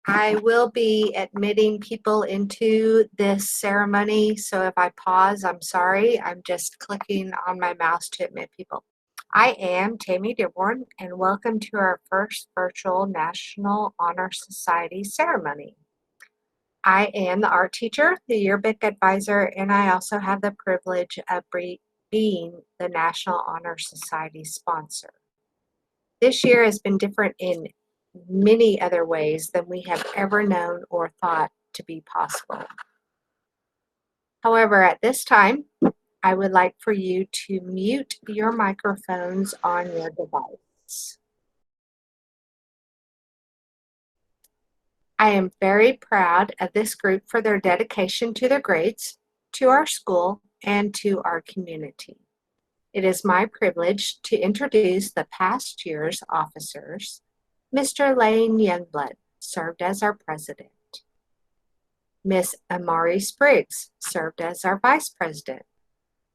I will be admitting people into this ceremony, so if I pause, I'm sorry. I'm just clicking on my mouse to admit people. I am Tammy Dearborn, and welcome to our first virtual National Honor Society ceremony. I am the art teacher, the yearbook advisor, and I also have the privilege of being the National Honor Society sponsor. This year has been different in many other ways than we have ever known or thought to be possible. However, at this time, I would like for you to mute your microphones on your device. I am very proud of this group for their dedication to their grades, to our school, and to our community. It is my privilege to introduce the past year's officers. Mr. Lane Youngblood served as our president. Miss Amari Spriggs served as our vice president.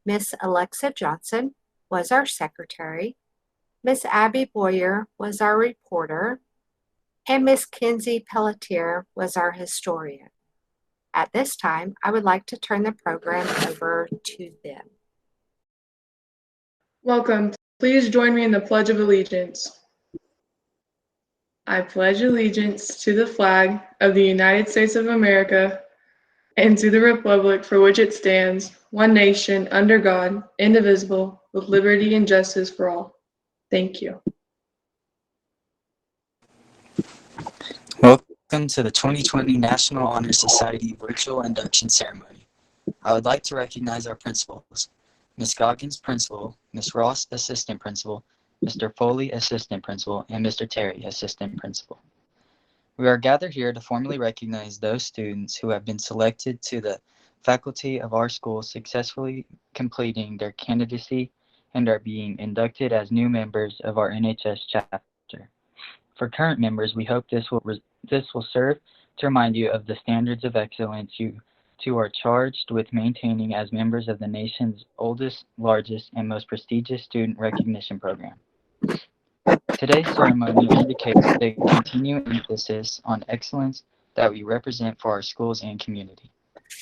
Miss Alexa Johnson was our secretary. Miss Abby Boyer was our reporter. And Miss Kinsey Pelletier was our historian. At this time, I would like to turn the program over to them. Welcome. Please join me in the Pledge of Allegiance. I pledge allegiance to the flag of the United States of America and to the republic for which it stands, one nation, under God, indivisible, with liberty and justice for all. Thank you. Welcome to the 2020 National Honor Society Virtual Induction Ceremony. I would like to recognize our principals, Ms. Goggins, Principal, Ms. Ross, Assistant Principal, Mr. Foley, Assistant Principal, and Mr. Terry, Assistant Principal. We are gathered here to formally recognize those students who have been selected to the faculty of our school successfully completing their candidacy and are being inducted as new members of our NHS chapter. For current members, we hope this will serve to remind you of the standards of excellence you two are charged with maintaining as members of the nation's oldest, largest, and most prestigious student recognition program. Today's ceremony indicates the continued emphasis on excellence that we represent for our schools and community.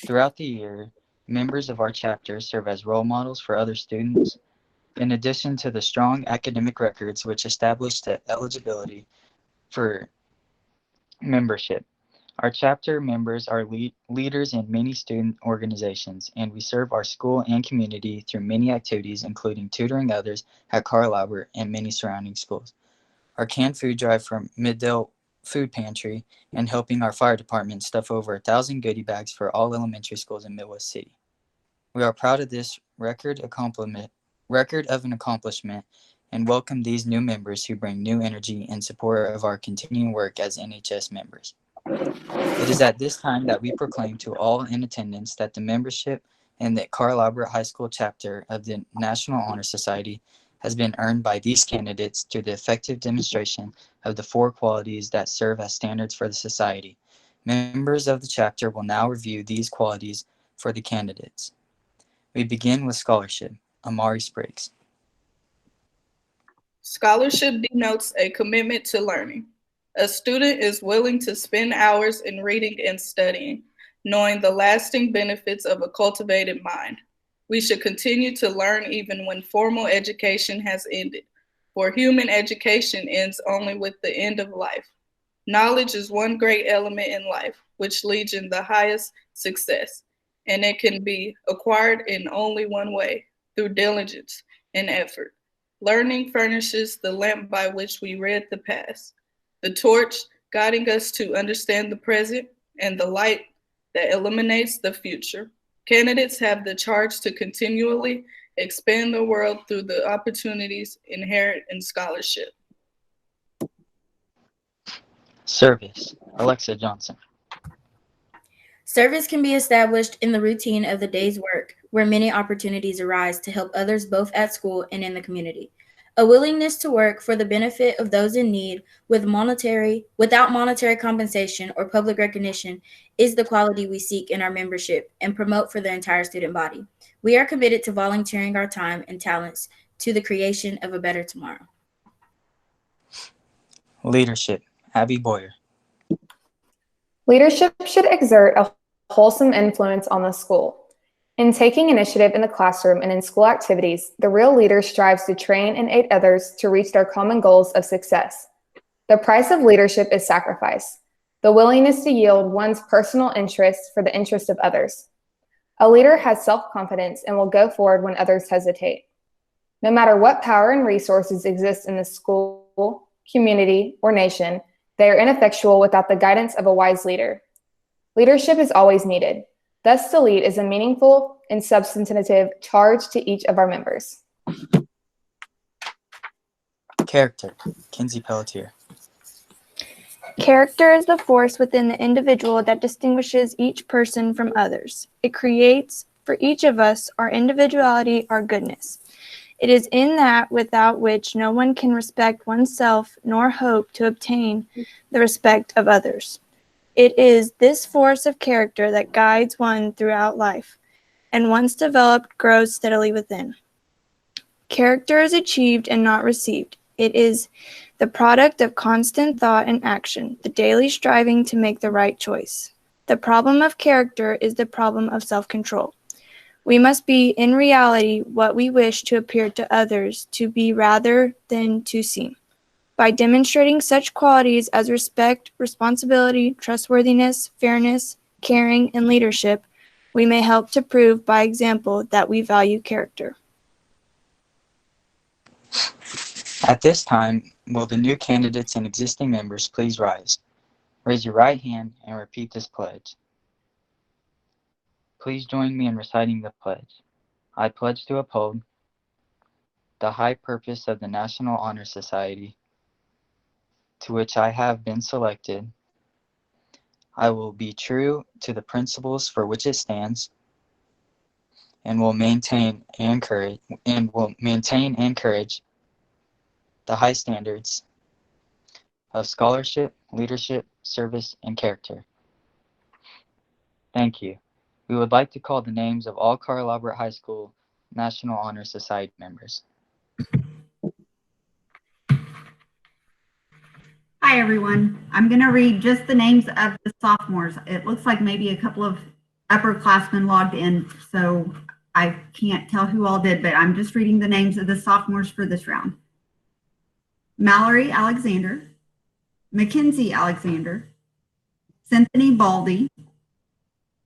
Throughout the year, members of our chapter serve as role models for other students, in addition to the strong academic records which establish the eligibility for membership. Our chapter members are leaders in many student organizations, and we serve our school and community through many activities, including tutoring others at Carl Albert and many surrounding schools. Our canned food drive from Middale Food Pantry, and helping our fire department stuff over 1,000 goodie bags for all elementary schools in Midwest City. We are proud of this record of an accomplishment and welcome these new members who bring new energy in support of our continuing work as NHS members. It is at this time that we proclaim to all in attendance that the membership in the Carl Albert High School chapter of the National Honor Society has been earned by these candidates through the effective demonstration of the 4 qualities that serve as standards for the society. Members of the chapter will now review these qualities for the candidates. We begin with scholarship. Amari Spriggs. Scholarship denotes a commitment to learning. A student is willing to spend hours in reading and studying, knowing the lasting benefits of a cultivated mind. We should continue to learn even when formal education has ended, for human education ends only with the end of life. Knowledge is one great element in life, which leads in the highest success, and it can be acquired in only one way, through diligence and effort. Learning furnishes the lamp by which we read the past, the torch guiding us to understand the present, and the light that illuminates the future. Candidates have the charge to continually expand the world through the opportunities inherent in scholarship. Service. Alexa Johnson. Service can be established in the routine of the day's work, where many opportunities arise to help others both at school and in the community. A willingness to work for the benefit of those in need without monetary compensation or public recognition is the quality we seek in our membership and promote for the entire student body. We are committed to volunteering our time and talents to the creation of a better tomorrow. Leadership. Abby Boyer. Leadership should exert a wholesome influence on the school. In taking initiative in the classroom and in school activities, the real leader strives to train and aid others to reach their common goals of success. The price of leadership is sacrifice, the willingness to yield one's personal interests for the interest of others. A leader has self-confidence and will go forward when others hesitate. No matter what power and resources exist in the school, community, or nation, they are ineffectual without the guidance of a wise leader. Leadership is always needed. Thus, to lead is a meaningful and substantive charge to each of our members. Character, Kinsey Pelletier. Character is the force within the individual that distinguishes each person from others. It creates, for each of us, our individuality, our goodness. It is in that without which no one can respect oneself nor hope to obtain the respect of others. It is this force of character that guides one throughout life, and once developed, grows steadily within. Character is achieved and not received. It is the product of constant thought and action, the daily striving to make the right choice. The problem of character is the problem of self-control. We must be in reality what we wish to appear to others to be rather than to seem. By demonstrating such qualities as respect, responsibility, trustworthiness, fairness, caring, and leadership, we may help to prove by example that we value character. At this time, will the new candidates and existing members please rise? Raise your right hand and repeat this pledge. Please join me in reciting the pledge. I pledge to uphold the high purpose of the National Honor Society, to which I have been selected. I will be true to the principles for which it stands, and will maintain and encourage the high standards of scholarship, leadership, service, and character. Thank you. We would like to call the names of all Carl Albert High School National Honor Society members. Hi, everyone. I'm going to read just the names of the sophomores. It looks like maybe a couple of upperclassmen logged in, so I can't tell who all did, but I'm just reading the names of the sophomores for this round. Mallory Alexander, Mackenzie Alexander, Cynthia Baldy,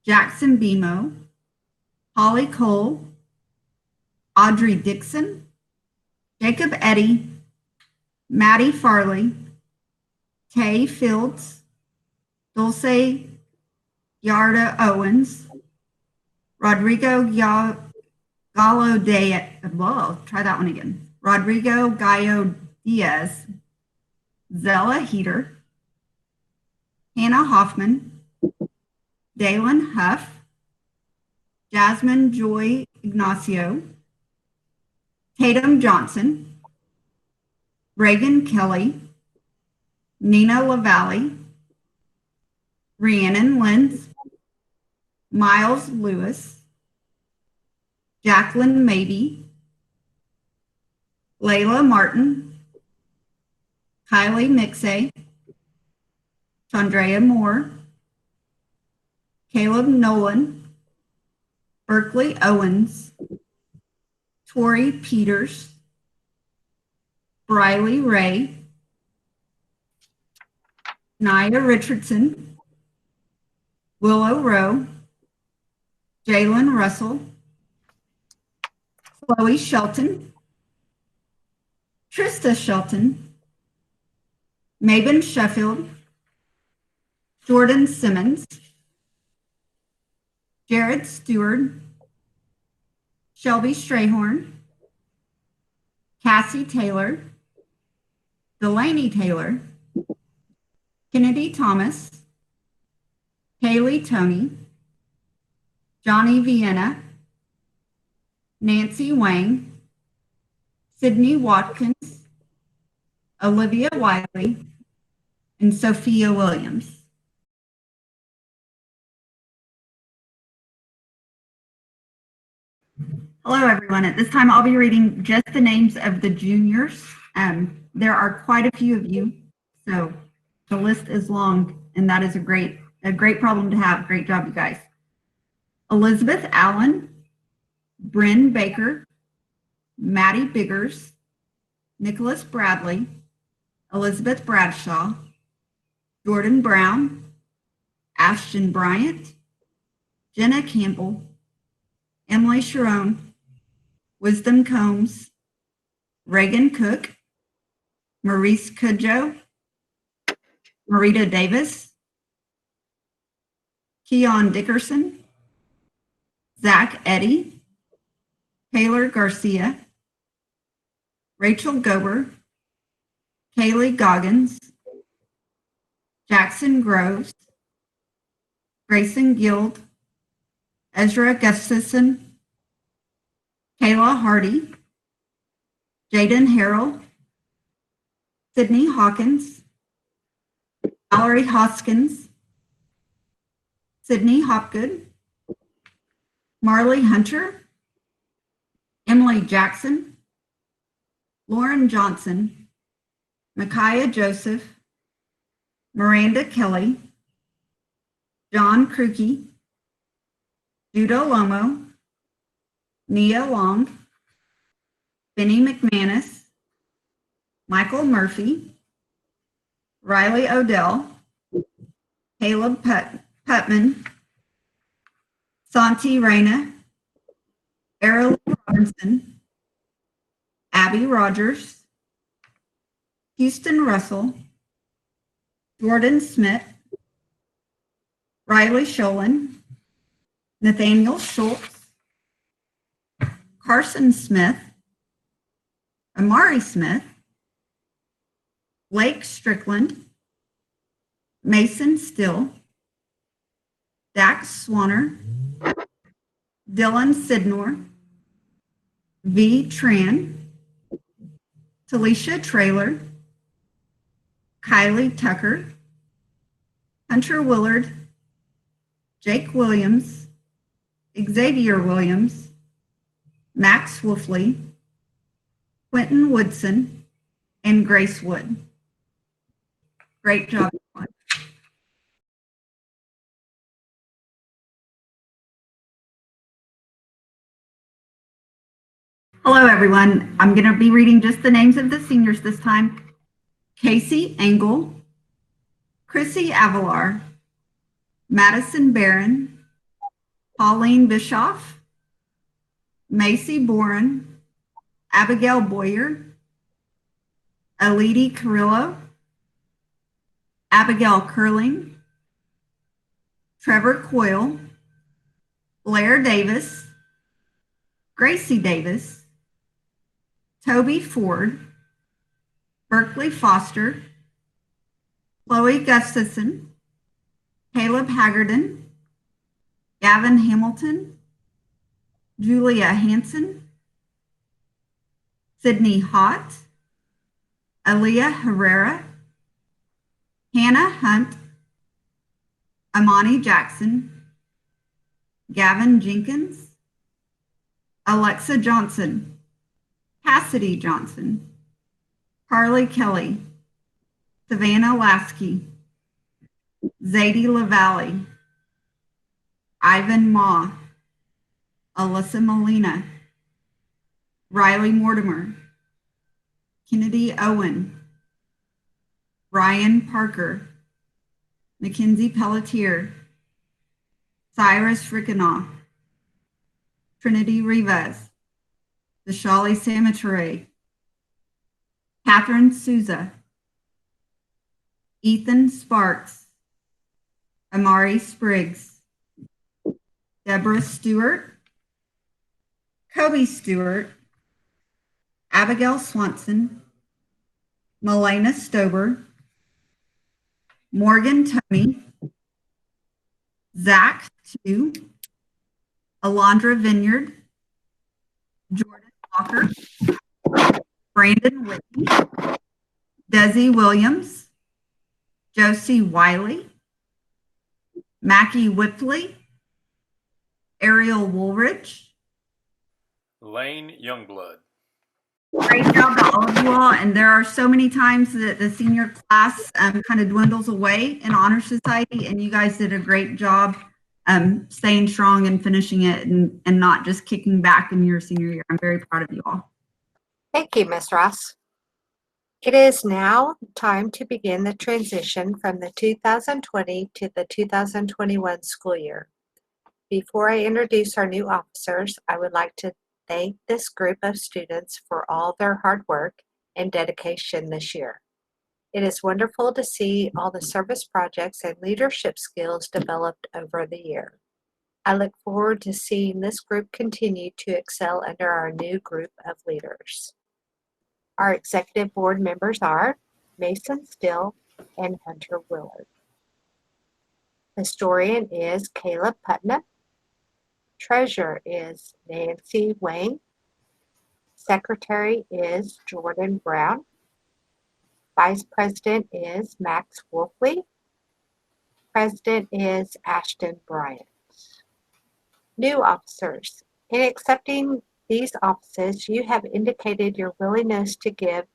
Jackson Bemo, Holly Cole, Audrey Dixon, Jacob Eddy, Maddie Farley, Tay Fields, Dulce Yarda Owens, Rodrigo Gallo Diaz, Rodrigo Gallo Diaz, Zella Heater, Hannah Hoffman, Dalen Huff, Jasmine Joy Ignacio, Tatum Johnson, Reagan Kelly, Nina LaValle, Rhiannon Lenz, Miles Lewis, Jacqueline Mabey, Layla Martin, Kylie Mixay, Chandrea Moore, Caleb Nolan, Berkeley Owens, Tori Peters, Briley Ray, Nia Richardson, Willow Rowe, Jalen Russell, Chloe Shelton, Trista Shelton, Mabin Sheffield, Jordan Simmons, Jared Stewart, Shelby Strayhorn, Cassie Taylor, Delaney Taylor, Kennedy Thomas, Haley Tony, Johnny Vienna, Nancy Wang, Sydney Watkins, Olivia Wiley, and Sophia Williams. Hello, everyone. At this time, I'll be reading just the names of the juniors. There are quite a few of you, so the list is long, and that is a great A great problem to have. Great job, you guys. Elizabeth Allen, Bryn Baker, Maddie Biggers, Nicholas Bradley, Elizabeth Bradshaw, Jordan Brown, Ashton Bryant, Jenna Campbell, Emily Sharon, Wisdom Combs, Reagan Cook, Maurice Cudjoe, Marita Davis, Keon Dickerson, Zach Eddy, Taylor Garcia, Rachel Gober, Kaylee Goggins, Jackson Groves, Grayson Guild, Ezra Gustafson, Kayla Hardy, Jaden Harrell, Sydney Hawkins, Valerie Hoskins, Sydney Hopgood, Marley Hunter, Emily Jackson, Lauren Johnson, Micaiah Joseph, Miranda Kelly, John Krukey, Judah Lomo, Nia Long, Benny McManus, Michael Murphy, Riley Odell, Caleb Putman, Santi Reyna, Errol Robinson, Abby Rogers, Houston Russell, Jordan Smith, Riley Sholin, Nathaniel Schultz, Carson Smith, Amari Smith, Blake Strickland, Mason Still, Dax Swanner, Dylan Sidnor, V. Tran, Talisha Traylor, Kylie Tucker, Hunter Willard, Jake Williams, Xavier Williams, Max Wolfley, Quentin Woodson, and Grace Wood. Great job, everyone. Hello, everyone. I'm going to be reading just the names of the seniors this time. Casey Engel, Chrissy Avalar, Madison Barron, Pauline Bischoff, Macy Boren, Abigail Boyer, Alidi Carrillo, Abigail Curling, Trevor Coyle, Blair Davis, Gracie Davis, Toby Ford, Berkeley Foster, Chloe Gustafson, Caleb Haggerden, Gavin Hamilton, Julia Hanson, Sydney Hott, Aaliyah Herrera, Hannah Hunt, Amani Jackson, Gavin Jenkins, Alexa Johnson, Cassidy Johnson, Carly Kelly, Savannah Lasky, Zadie LaValle, Ivan Ma, Alyssa Molina, Riley Mortimer, Kennedy Owen, Ryan Parker, Mackenzie Pelletier, Cyrus Rickenoff, Trinity Rivas, Vishali Samatere, Catherine Souza, Ethan Sparks, Amari Spriggs, Deborah Stewart, Kobe Stewart, Abigail Swanson, Melena Stober, Morgan Toney, Zach Tew, Alondra Vineyard, Jordan Walker, Brandon Whitney, Desi Williams, Josie Wiley, Mackie Whipley, Ariel Woolridge, Lane Youngblood. Great job to all of you all. And there are so many times that the senior class kind of dwindles away in Honor Society, and you guys did a great job staying strong and finishing it and not just kicking back in your senior year. I'm very proud of you all. Thank you, Ms. Ross. It is now time to begin the transition from the 2020 to the 2021 school year. Before I introduce our new officers, I would like to thank this group of students for all their hard work and dedication this year. It is wonderful to see all the service projects and leadership skills developed over the year. I look forward to seeing this group continue to excel under our new group of leaders. Our executive board members are Mason Still and Hunter Willard. Historian is Caleb Putnam. Treasurer is Nancy Wang. Secretary is Jordan Brown. Vice President is Max Wolfley. President is Ashton Bryant. New officers. In accepting these offices, you have indicated your willingness to give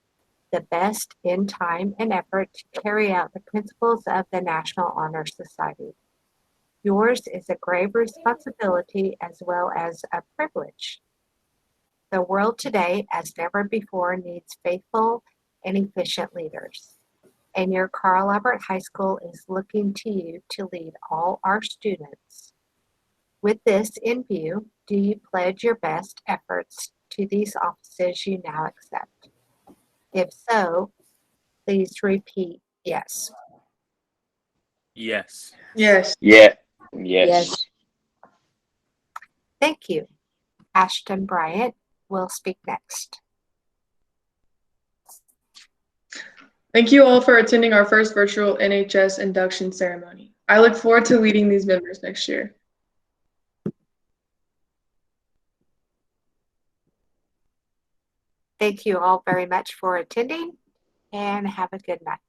the best in time and effort to carry out the principles of the National Honor Society. Yours is a grave responsibility as well as a privilege. The world today, as never before, needs faithful and efficient leaders. And your Carl Albert High School is looking to you to lead all our students. With this in view, do you pledge your best efforts to these offices you now accept? If so, please repeat yes. Yes. Yes. Yeah. Yes. Thank you. Ashton Bryant will speak next. Thank you all for attending our first virtual NHS induction ceremony. I look forward to leading these members next year. Thank you all very much for attending, and have a good night.